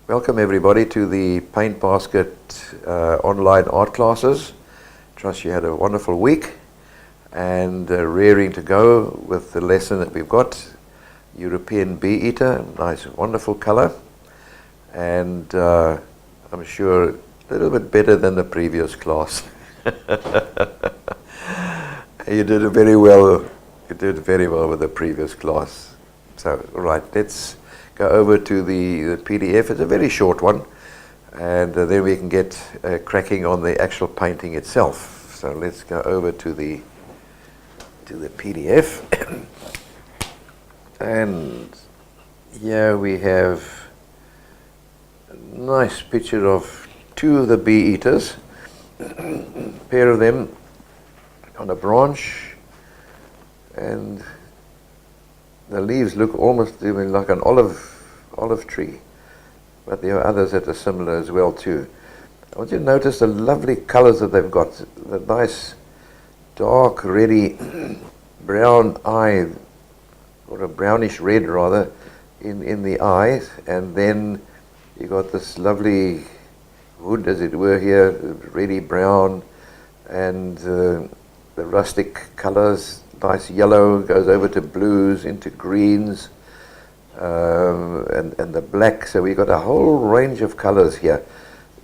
Welcome everybody to the Paint Basket online art classes. Trust you had a wonderful week and rearing to go with the lesson that we've got. European bee eater, nice wonderful color, and I'm sure a little bit better than the previous class. You did very well. You did very well with the previous class. So, all right, let's go over to the PDF. It's a very short one, and then we can get cracking on the actual painting itself. So let's go over to the PDF, and here we have a nice picture of two of the bee eaters, a pair of them on a branch, and the leaves look almost even like an olive tree, but there are others that are similar as well too. I want you to notice the lovely colors that they've got, the nice dark reddy brown eye, or a brownish red rather, in the eyes, and then you got this lovely wood, as it were, here, reddy brown, and the rustic colors, nice yellow, goes over to blues, into greens, and the black. So we got a whole range of colors here.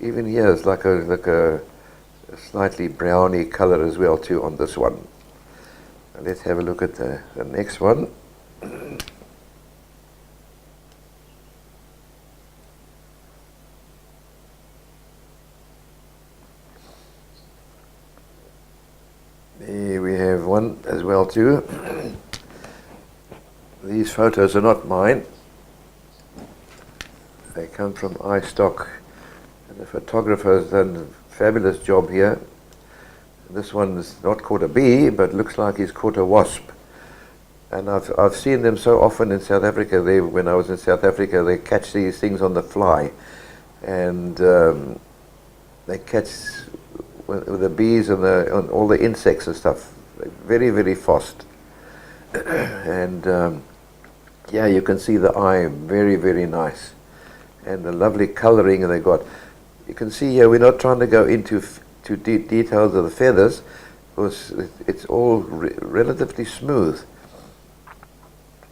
Even here is like a slightly browny color as well too on this one. Now let's have a look at the next one. Here we have one as well too. These photos are not mine. They come from iStock, and the photographer has done a fabulous job here. This one is not caught a bee, but looks like he's caught a wasp. And I've seen them so often in South Africa. When I was in South Africa, they catch these things on the fly, and they catch with the bees and all the insects and stuff. They're very, very fast. And yeah, you can see the eye, very, very nice. And the lovely coloring they got. You can see here, we're not trying to go into details of the feathers, because it's all relatively smooth.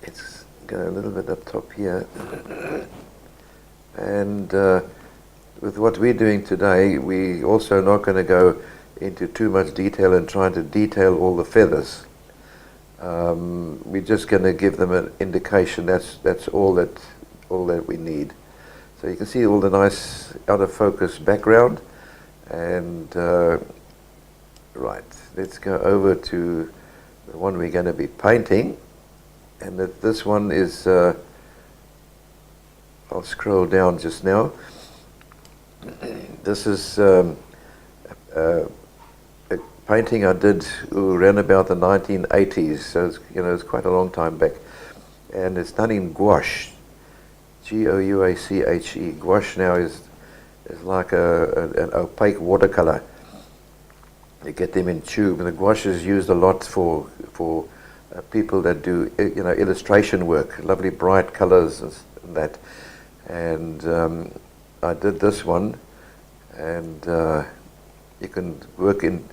Let's go a little bit up top here. And with what we're doing today, we also not going to go into too much detail and trying to detail all the feathers. We're just going to give them an indication. That's all that we need. So you can see all the nice out of focus background. And right, let's go over to the one we're going to be painting. And this one is, I'll scroll down just now. This is a painting I did around about the 1980s, so it's quite a long time back, and it's done in gouache, Gouache. Gouache now is like an opaque watercolor. You get them in tube, and the gouache is used a lot for people that do illustration work, lovely bright colors and that. And I did this one, and you can work in,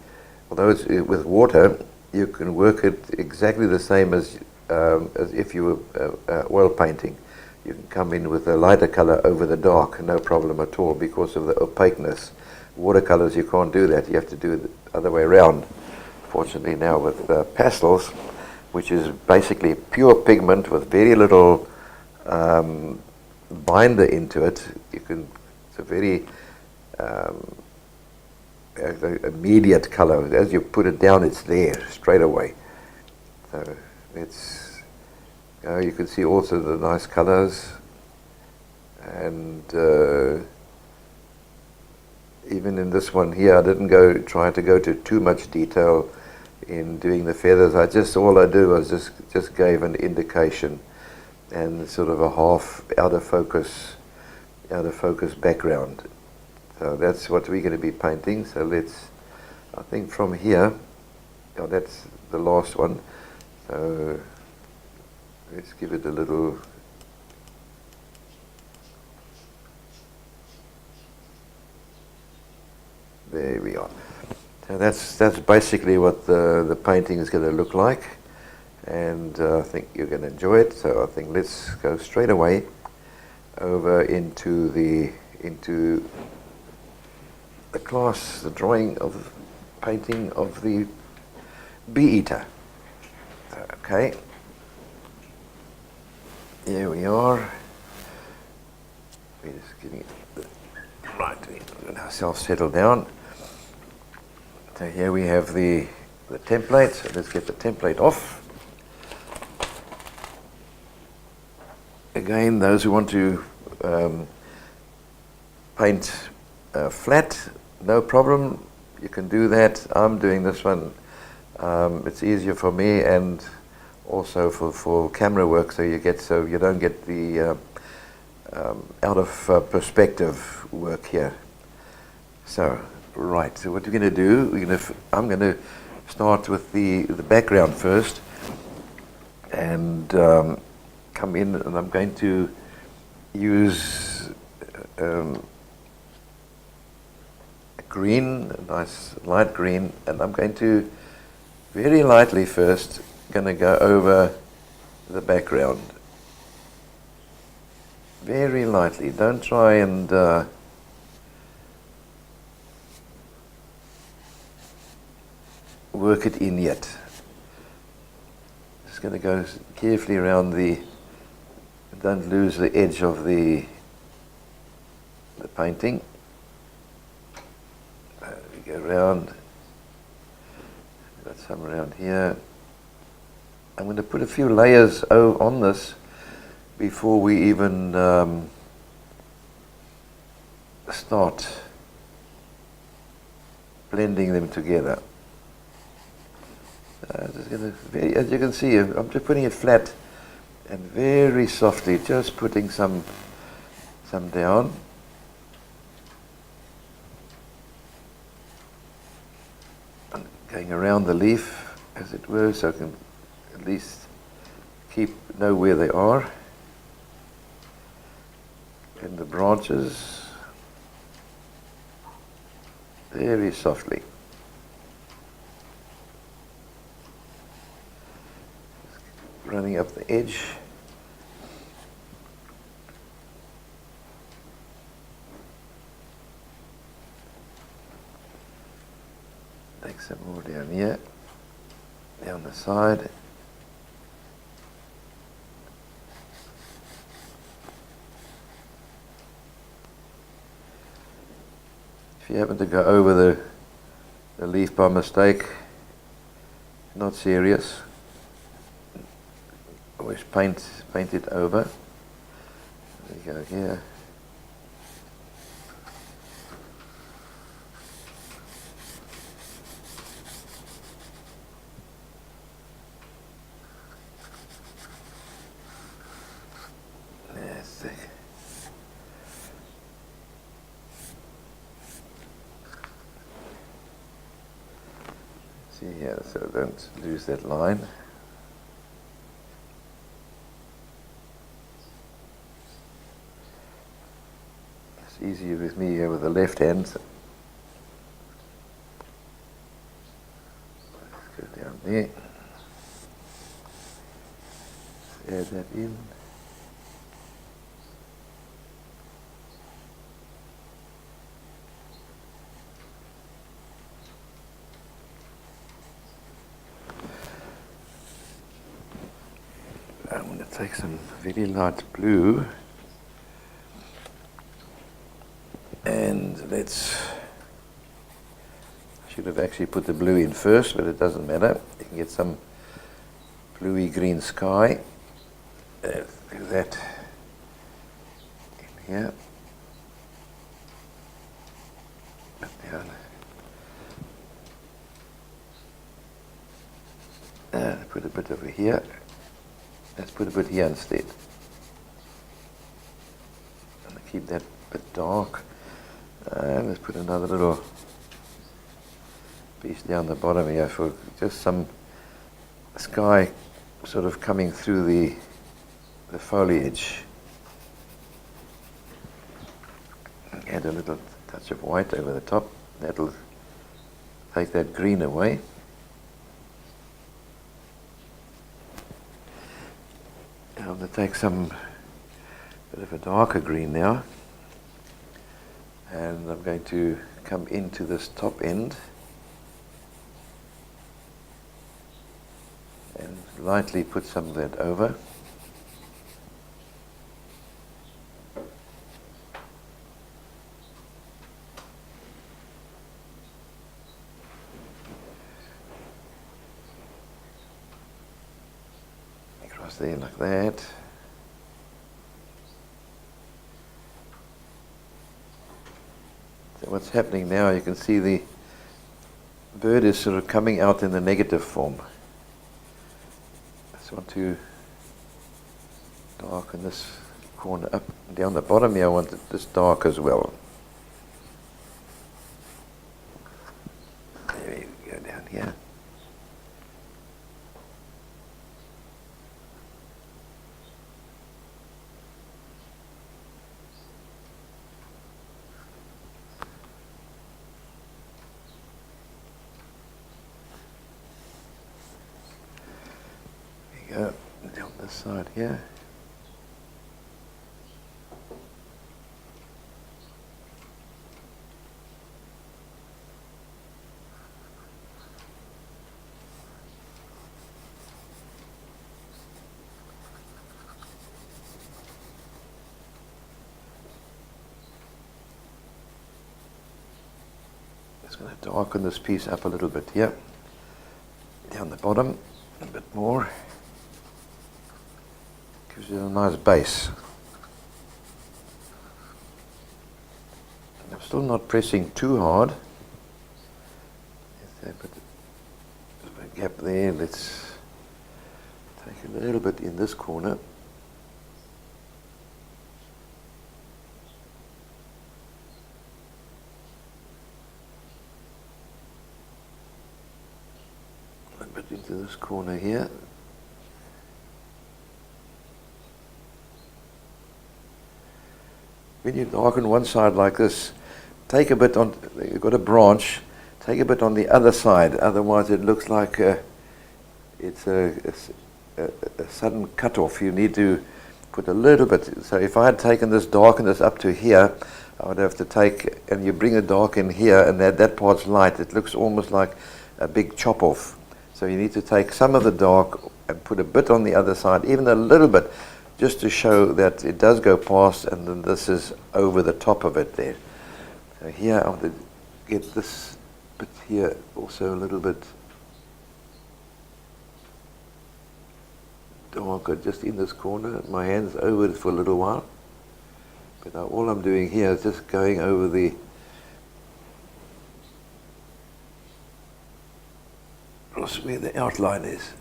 although it's with water, you can work it exactly the same as if you were oil painting. You can come in with a lighter color over the dark, no problem at all, because of the opaqueness. Watercolors, you can't do that. You have to do it the other way around. Fortunately now with pastels, which is basically pure pigment with very little binder into it, it's a very immediate color. As you put it down, it's there straight away. So you can see also the nice colors, and even in this one here, I didn't try to go to too much detail in doing the feathers. All I do was just gave an indication and sort of a half out of focus background. So that's what we're going to be painting. So I think from here, that's the last one. So let's give it a little There we are. So that's basically what the painting is going to look like, and I think you're going to enjoy it. So I think let's go straight away over into the class, the drawing of painting of the bee eater. Okay, here we are. We're just getting it right. We're going to ourselves settle down. So here we have the template. So let's get the template off. Again, those who want to paint flat, no problem. You can do that. I'm doing this one. It's easier for me and also for camera work, so you don't get the out of perspective work here. So right. So what we're going to do, I'm going to start with the background first, and come in, and I'm going to use green, a nice light green, and I'm going to very lightly first going to go over the background. Very lightly. Don't try and work it in yet. Just going to go carefully around don't lose the edge of the painting. We go around. Got some around here. I'm going to put a few layers on this before we even start blending them together. Just going to, as you can see, I'm just putting it flat and very softly, just putting some down. And going around the leaf, as it were, so I can at least know where they are. And the branches, very softly. Running up the edge. Take some more down here, down the side. If you happen to go over the leaf by mistake, not serious. Always paint it over. There you go here. That's it. See here, so don't lose that line. Easier with me here with the left hand. So let's go down there. Let's add that in. I'm going to take some very light blue. And should have actually put the blue in first, but it doesn't matter. You can get some bluey green sky. Do that in here. Down. And put a bit over here. Let's put a bit here instead. And keep that bit dark. And let's put another little piece down the bottom here for just some sky sort of coming through the foliage. Add a little touch of white over the top. That'll take that green away. I'm going to take some bit of a darker green now, and I'm going to come into this top end and lightly put some of that over. Across there like that. So what's happening now, you can see the bird is sort of coming out in the negative form. I just want to darken this corner up and down the bottom here. I want it this dark as well. There we go, down here. There we go, down this side here. Just going to darken this piece up a little bit here. Down the bottom, a bit more. Gives you a nice base. I'm still not pressing too hard. There's a gap there. Let's take a little bit in this corner. A bit into this corner here. When you darken one side like this, take a bit on, you've got a branch, take a bit on the other side, otherwise it looks like it's a sudden cut-off. You need to put a little bit, so if I had taken this, darken this up to here, I would have to take, and you bring the dark in here, and that part's light, it looks almost like a big chop-off. So you need to take some of the dark and put a bit on the other side, even a little bit, just to show that it does go past, and then this is over the top of it there. So here I want to get this bit here also a little bit darker, just in this corner. My hand's over it for a little while. But now all I'm doing here is just going over the where the outline is.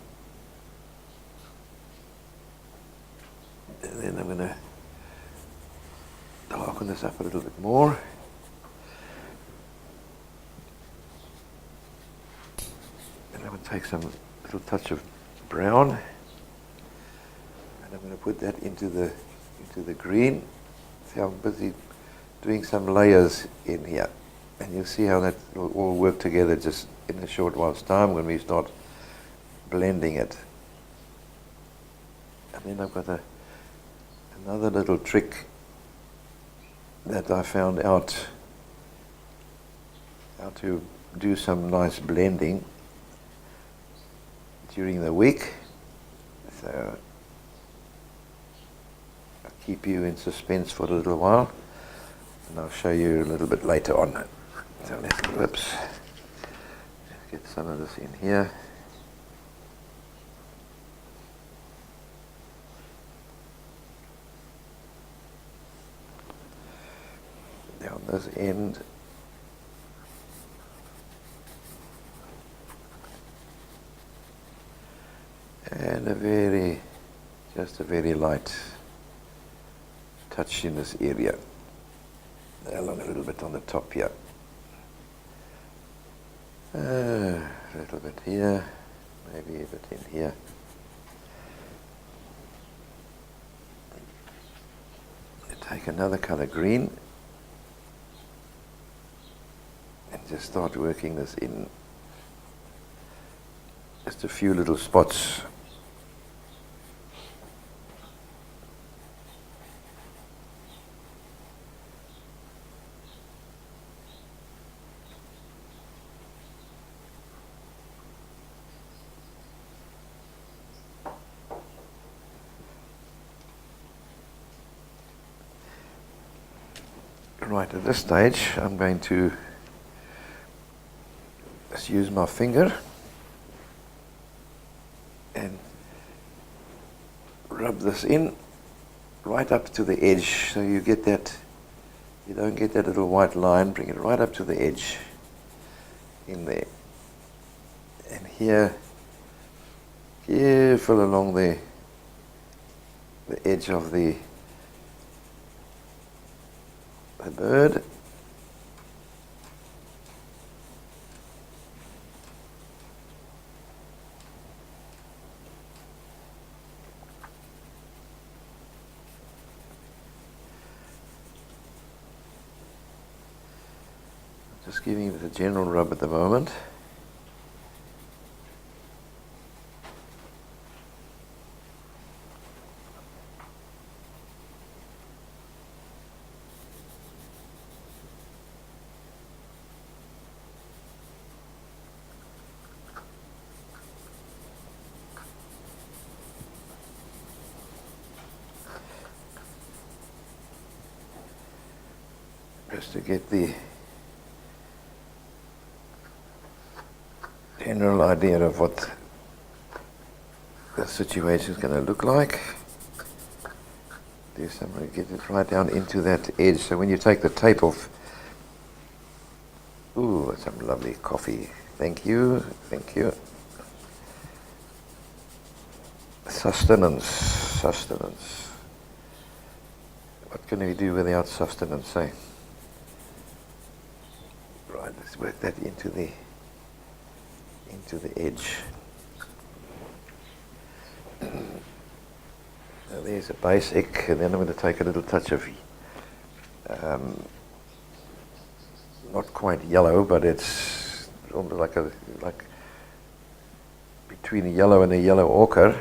And then I'm going to darken this up a little bit more. And I'm going to take some little touch of brown, and I'm going to put that into the green. See, I'm busy doing some layers in here, and you'll see how that will all work together just in a short while's time when we start blending it. And then I've got another little trick that I found out how to do some nice blending during the week. So I'll keep you in suspense for a little while, and I'll show you a little bit later on. So let's get some of this in here. Down this end. And just a very light touch in this area. Along a little bit on the top here. A little bit here, maybe a bit in here. Take another color green and just start working this in Just a few little spots. Right at this stage, I'm going to just use my finger and rub this in right up to the edge, so you get that, you don't get that little white line. Bring it right up to the edge in there, and here, careful along the edge of the bird. Just giving it a general rub at the moment. Just to get the general idea of what the situation is going to look like. Do something, get it right down into that edge. So when you take the tape off, ooh, some lovely coffee. Thank you, thank you. Sustenance, sustenance. What can we do without sustenance, eh? Right, let's work that into the edge. Now there's a basic, and then I'm going to take a little touch of not quite yellow, but it's almost like between a yellow and a yellow ochre,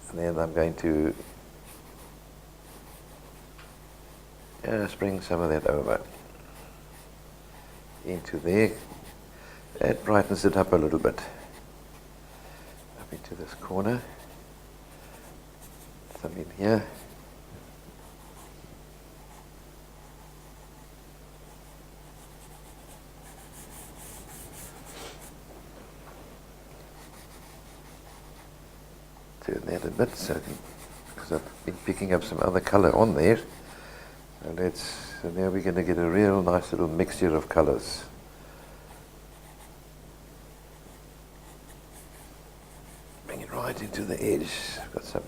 and then I'm going to just bring some of that over into there. That brightens it up a little bit. Up into this corner. Some in here. Turn that a bit, so because I've been picking up some other colour on there. So now we're going to get a real nice little mixture of colours. Bring it right into the edge. I've got some,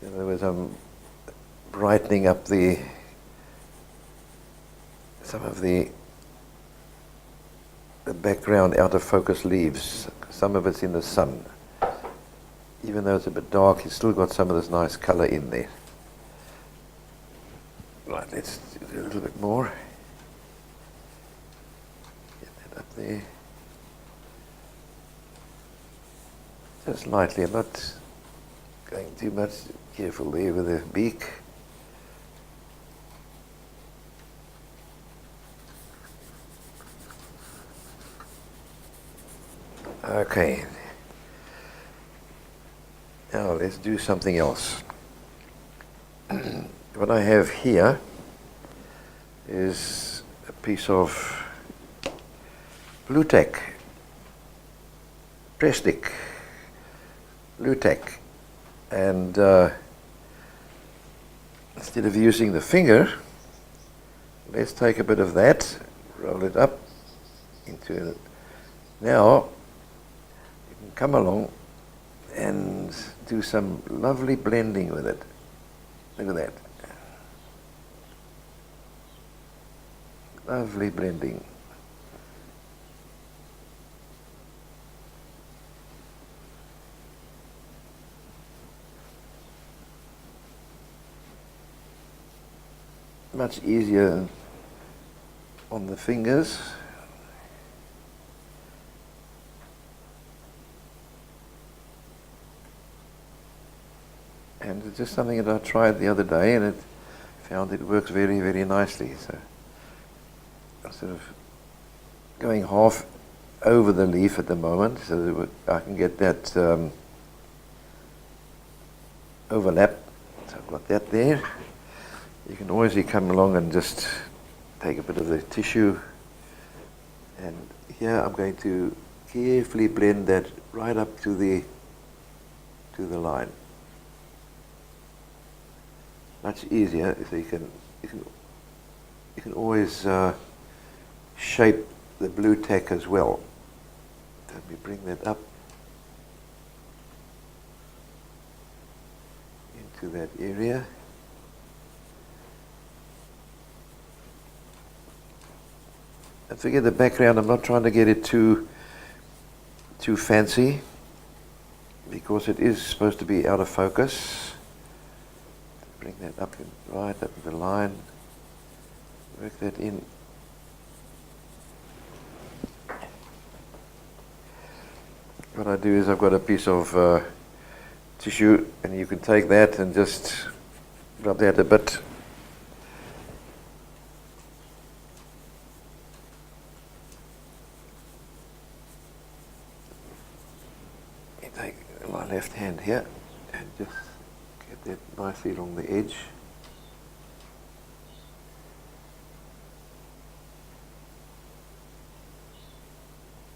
in other words, I'm brightening up some of the background out of focus leaves. Some of it's in the sun. Even though it's a bit dark, it's still got some of this nice colour in there. Right, let's do a little bit more. Get that up there. Just lightly, I'm not going too much. Careful there with the beak. Okay. Now let's do something else. What I have here is a piece of blue tack, plastic blue tack, and instead of using the finger, let's take a bit of that, roll it up into it. Now you can come along and do some lovely blending with it. Look at that. Lovely blending. Much easier on the fingers. And it's just something that I tried the other day, and it found it works very, very nicely. So I'm sort of going half over the leaf at the moment, so that I can get that overlap. So I've got that there. You can always come along and just take a bit of the tissue, and here I'm going to carefully blend that right up to the line. Much easier, so you can always shape the blue tack as well. Let me bring that up into that area. And forget the background, I'm not trying to get it too fancy, because it is supposed to be out of focus. Bring that up right up the line, work that in. What I do is I've got a piece of tissue, and you can take that and just rub that a bit. You take my left hand here and just get that nicely along the edge.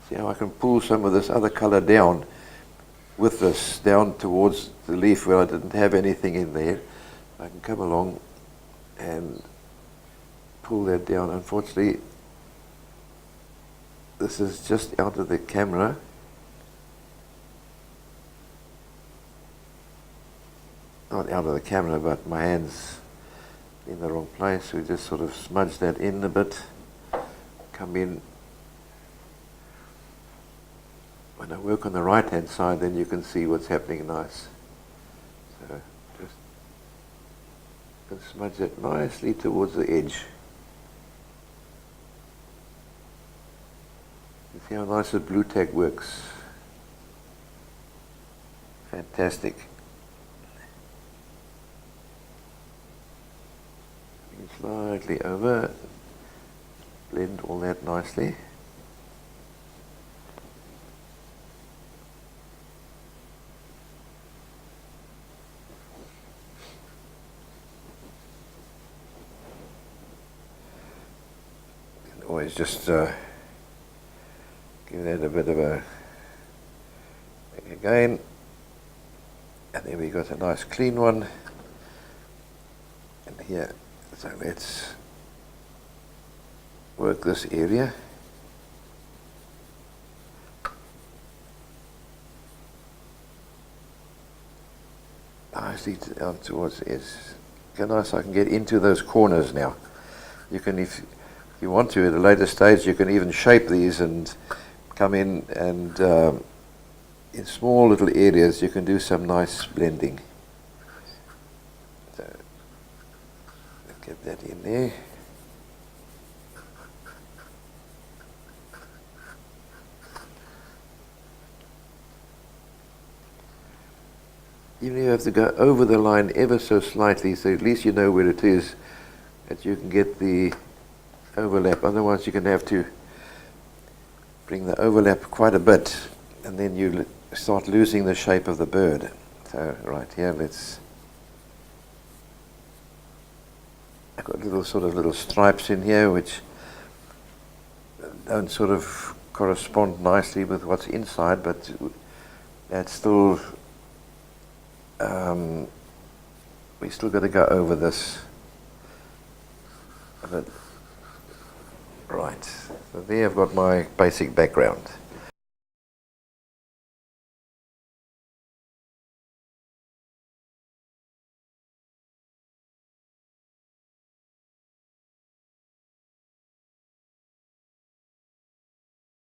See how I can pull some of this other color down with this, down towards the leaf where I didn't have anything in there. I can come along and pull that down. Unfortunately, this is just out of the camera. Not out of the camera, but my hand's in the wrong place. We just sort of smudge that in a bit, come in. When I work on the right hand side, then you can see what's happening nice. So just smudge it nicely towards the edge. You see how nice the blue tack works. Fantastic. Slightly over, blend all that nicely. Always just give that a bit of a again, and then we got a nice clean one, and here, so let's work this area. Nicely down towards the edge. Okay, nice, I can get into those corners now. You can, if you want to, at a later stage, you can even shape these and come in and in small little areas you can do some nice blending. So, get that in there. You have to go over the line ever so slightly, so at least you know where it is, that you can get the overlap. Otherwise you can have to bring the overlap quite a bit, and then you start losing the shape of the bird. So right here, I've got little stripes in here which don't sort of correspond nicely with what's inside, but that's still we still got to go over this a bit. Right, so there I've got my basic background.